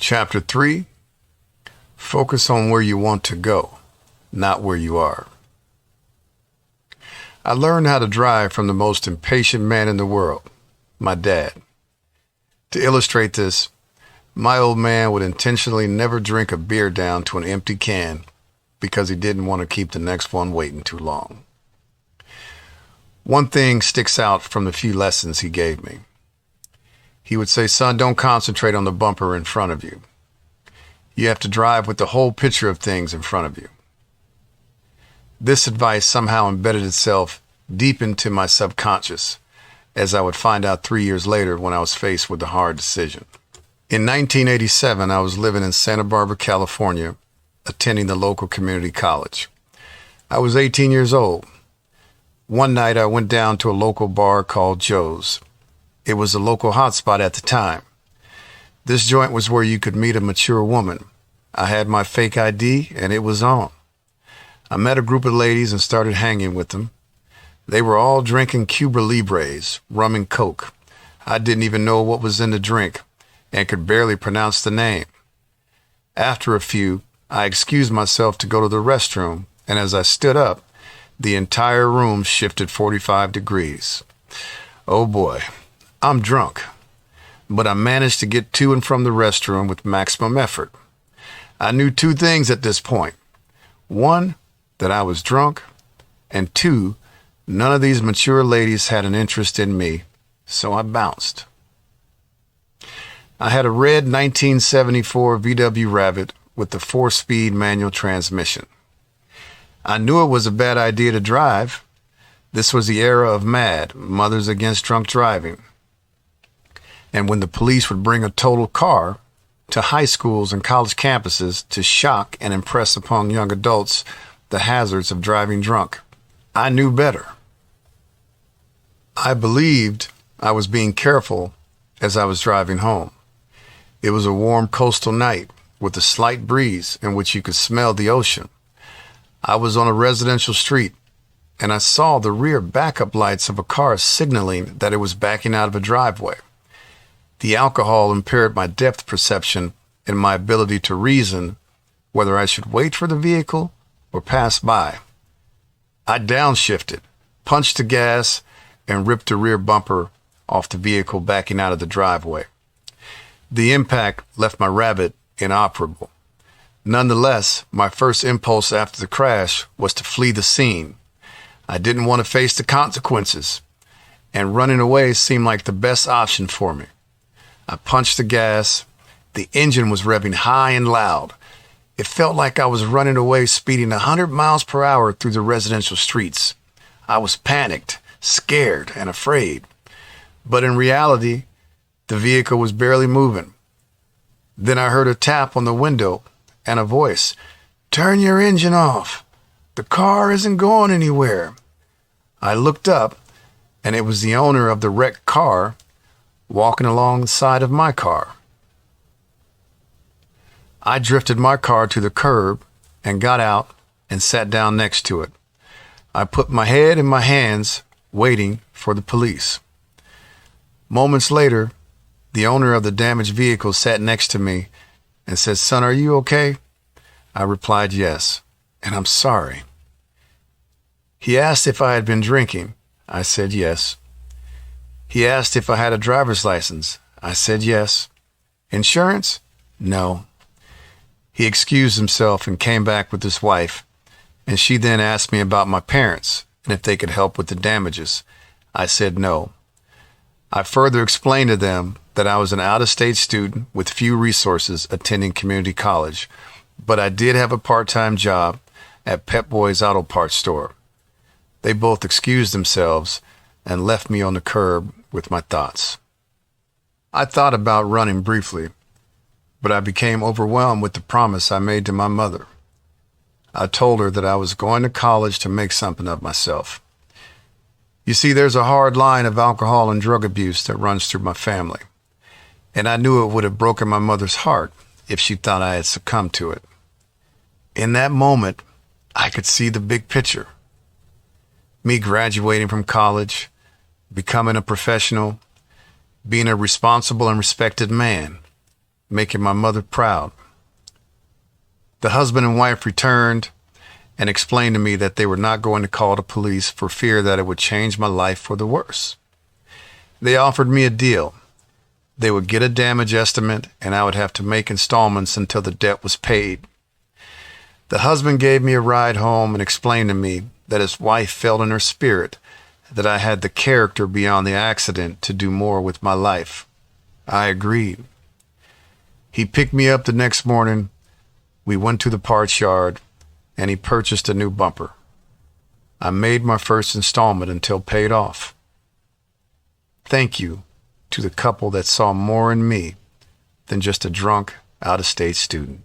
Chapter 3. Focus on where you want to go, not where you are. I learned how to drive from the most impatient man in the world, my dad. To illustrate this, my old man would intentionally never drink a beer down to an empty can because he didn't want to keep the next one waiting too long. One thing sticks out from the few lessons he gave me. He would say, "Son, don't concentrate on the bumper in front of you. You have to drive with the whole picture of things in front of you." This advice somehow embedded itself deep into my subconscious, as I would find out 3 years later when I was faced with a hard decision. In 1987, I was living in Santa Barbara, California, attending the local community college. I was 18 years old. One night I went down to a local bar called Joe's. It was a local hotspot at the time. This joint was where you could meet a mature woman. I had my fake ID and it was on. I met a group of ladies and started hanging with them. They were all drinking Cuba Libres, rum and Coke. I didn't even know what was in the drink and could barely pronounce the name. After a few, I excused myself to go to the restroom, and as I stood up, the entire room shifted 45 degrees. Oh boy, I'm drunk, but I managed to get to and from the restroom with maximum effort. I knew two things at this point. One, that I was drunk, and two, none of these mature ladies had an interest in me, so I bounced. I had a red 1974 VW Rabbit with the 4-speed manual transmission. I knew it was a bad idea to drive. This was the era of MAD, Mothers Against Drunk Driving. And when the police would bring a totaled car to high schools and college campuses to shock and impress upon young adults the hazards of driving drunk, I knew better. I believed I was being careful as I was driving home. It was a warm coastal night with a slight breeze in which you could smell the ocean. I was on a residential street, and I saw the rear backup lights of a car signaling that it was backing out of a driveway. The alcohol impaired my depth perception and my ability to reason whether I should wait for the vehicle or pass by. I downshifted, punched the gas, and ripped the rear bumper off the vehicle backing out of the driveway. The impact left my Rabbit inoperable. Nonetheless, my first impulse after the crash was to flee the scene. I didn't want to face the consequences, and running away seemed like the best option for me. I punched the gas. The engine was revving high and loud. It felt like I was running away speeding 100 miles per hour through the residential streets. I was panicked, scared, and afraid. But in reality, the vehicle was barely moving. Then I heard a tap on the window and a voice, "Turn your engine off. The car isn't going anywhere." I looked up, and it was the owner of the wrecked car walking alongside of my car. I drifted my car to the curb and got out and sat down next to it. I put my head in my hands, waiting for the police. Moments later, the owner of the damaged vehicle sat next to me and said, "Son, are you okay?" I replied, "Yes, and I'm sorry." He asked if I had been drinking. I said yes. He asked if I had a driver's license. I said yes. Insurance? No. He excused himself and came back with his wife, and she then asked me about my parents and if they could help with the damages. I said no. I further explained to them that I was an out-of-state student with few resources attending community college, but I did have a part-time job at Pep Boys Auto Parts store. They both excused themselves and left me on the curb with my thoughts. I thought about running briefly, but I became overwhelmed with the promise I made to my mother. I told her that I was going to college to make something of myself. You see, there's a hard line of alcohol and drug abuse that runs through my family, and I knew it would have broken my mother's heart if she thought I had succumbed to it. In that moment, I could see the big picture. Me graduating from college, becoming a professional, being a responsible and respected man, making my mother proud. The husband and wife returned and explained to me that they were not going to call the police for fear that it would change my life for the worse. They offered me a deal. They would get a damage estimate and I would have to make installments until the debt was paid. The husband gave me a ride home and explained to me that his wife felt in her spirit that I had the character beyond the accident to do more with my life. I agreed. He picked me up the next morning. We went to the parts yard and he purchased a new bumper. I made my first installment until paid off. Thank you to the couple that saw more in me than just a drunk out-of-state student.